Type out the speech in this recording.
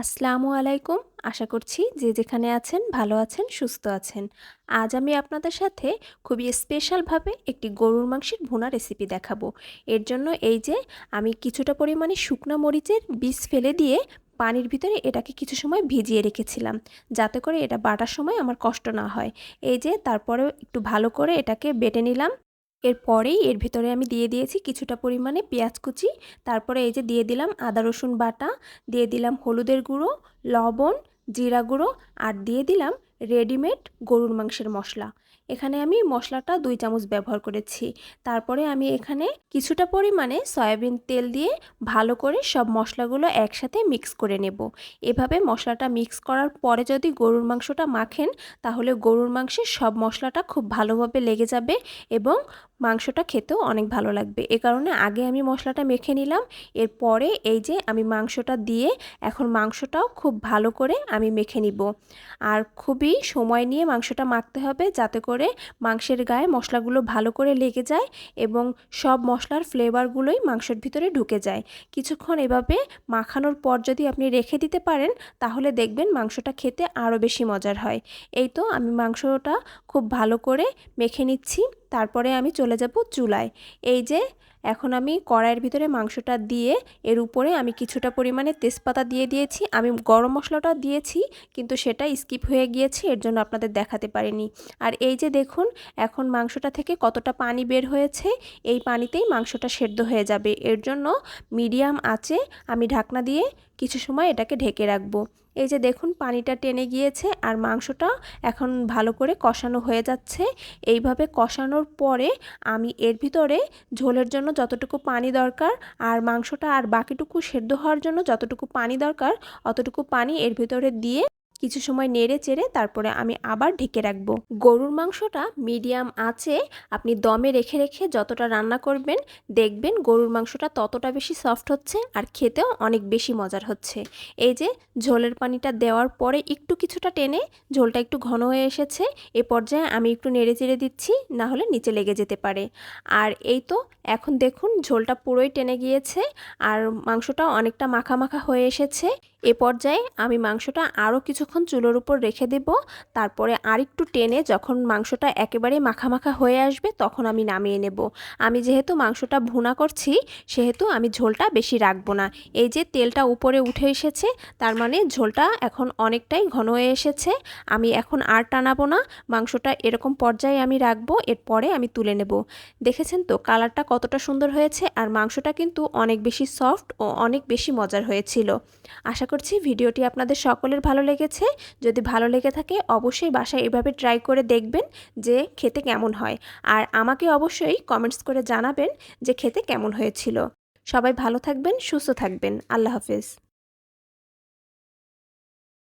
আসসালামু আলাইকুম। আশা করছি যে যেখানে আছেন ভালো আছেন, সুস্থ আছেন। আজ আমি আপনাদের সাথে খুবই স্পেশালভাবে একটি গরুর মাংসের ভুনা রেসিপি দেখাবো। এর জন্য এই যে আমি কিছুটা পরিমাণে শুকনা মরিচের বীজ ফেলে দিয়ে পানির ভিতরে এটাকে কিছু সময় ভিজিয়ে রেখেছিলাম, যাতে করে এটা বাটার সময় আমার কষ্ট না হয়। এই যে তারপরেও একটু ভালো করে এটাকে বেটে নিলাম। এরপরেই এর ভিতরে আমি দিয়ে দিয়েছি কিছুটা পরিমাণে পেঁয়াজ কুচি। তারপরে এই যে দিয়ে দিলাম আদা রসুন বাটা, দিয়ে দিলাম হলুদের গুঁড়ো, লবণ, জিরা গুঁড়ো আর দিয়ে দিলাম রেডিমেড গরুর মাংসের মশলা। এখানে আমি মশলাটা 2 চামচ ব্যবহার করেছি। তারপরে আমি এখানে কিছুটা পরিমাণে সয়াবিন তেল দিয়ে ভালো করে সব মশলাগুলো একসাথে মিক্স করে নেব। এভাবে মশলাটা মিক্স করার পরে যদি গরুর মাংসটা মাখেন, তাহলে গরুর মাংসে সব মশলাটা খুব ভালোভাবে লেগে যাবে এবং মাংসটা খেতেও অনেক ভালো লাগবে। এ কারণে আগে আমি মশলাটা মেখে নিলাম। এরপরে এই যে আমি মাংসটা দিয়ে এখন মাংসটাও খুব ভালো করে আমি মেখে নিব। আর খুবই সময় নিয়ে মাংসটা মাখতে হবে, যাতে করে মাংসের গায়ে মশলাগুলো ভালো করে লেগে যায় এবং সব মশলার ফ্লেভারগুলোই মাংসের ভিতরে ঢুকে যায়। কিছুক্ষণ এভাবে মাখানোর পর যদি আপনি রেখে দিতে পারেন, তাহলে দেখবেন মাংসটা খেতে আরও বেশি মজার হয়। এই তো আমি মাংসটা খুব ভালো করে মেখে নিচ্ছি। তারপরে আমি চলে যাব চুলায়। এই যে এখন আমি কড়াইয়ের ভিতরে মাংসটা দিয়ে এর উপরে আমি কিছুটা পরিমাণে তেজপাতা দিয়ে দিয়েছি। আমি গরম মশলাটা দিয়েছি, কিন্তু সেটা স্কিপ হয়ে গিয়েছে, এর জন্য আপনাদের দেখাতে পারিনি। আর এই যে দেখুন এখন মাংসটা থেকে কতটা পানি বের হয়েছে, এই পানিতেই মাংসটা সেদ্ধ হয়ে যাবে। এর জন্য মিডিয়াম আঁচে আমি ঢাকনা দিয়ে কিছু সময় এটাকে ঢেকে রাখবো। এই যে দেখুন পানিটা টেনে গিয়েছে আর মাংসটা এখন ভালো করে কষানো হয়ে যাচ্ছে। এইভাবে কষানোর পরে আমি এর ভিতরে ঝোলের জন্য যতটুকু পানি দরকার আর মাংসটা আর বাকিটুকু সেদ্ধ হওয়ার জন্য যতটুকু পানি দরকার, অতটুকু পানি এর ভিতরে দিয়ে কিছু সময় নেড়ে চেড়ে তারপরে আমি আবার ঢেকে রাখবো। গরুর মাংসটা মিডিয়াম আঁচে আপনি দমে রেখে রেখে যতটা রান্না করবেন, দেখবেন গরুর মাংসটা ততটা বেশি সফট হচ্ছে আর খেতেও অনেক বেশি মজার হচ্ছে। এই যে ঝোলের পানিটা দেওয়ার পরে একটু কিছুটা টেনে ঝোলটা একটু ঘন হয়ে এসেছে। এ পর্যায়ে আমি একটু নেড়ে চেড়ে দিচ্ছি, না হলে নিচে লেগে যেতে পারে। আর এই তো এখন দেখুন ঝোলটা পুরোই টেনে গিয়েছে আর মাংসটা অনেকটা মাখা মাখা হয়ে এসেছে। এ পর্যায়ে আমি মাংসটা আরও কিছুক্ষণ চুলোর উপর রেখে দেব। তারপরে আরেকটু টেনে যখন মাংসটা একেবারে মাখা মাখা হয়ে আসবে, তখন আমি নামিয়ে নেব। আমি যেহেতু মাংসটা ভুনা করছি, সেহেতু আমি ঝোলটা বেশি রাখবো না। এই যে তেলটা উপরে উঠে এসেছে, তার মানে ঝোলটা এখন অনেকটাই ঘন হয়ে এসেছে। আমি এখন আর টানাবো না, মাংসটা এরকম পর্যায়ে আমি রাখবো। এরপরে আমি তুলে নেব। দেখেছেন তো কালারটা কতটা সুন্দর হয়েছে, আর মাংসটা কিন্তু অনেক বেশি সফট ও অনেক বেশি মজার হয়েছিল। আশা করছি ভিডিওটি আপনাদের সকলের ভালো লেগেছে। যদি ভালো লেগে থাকে অবশ্যই বাসায় এভাবে ট্রাই করে দেখবেন যে খেতে কেমন হয়। আর আমাকে অবশ্যই কমেন্টস করে জানাবেন যে খেতে কেমন হয়েছিল। সবাই ভালো থাকবেন, সুস্থ থাকবেন। আল্লাহ হাফেজ।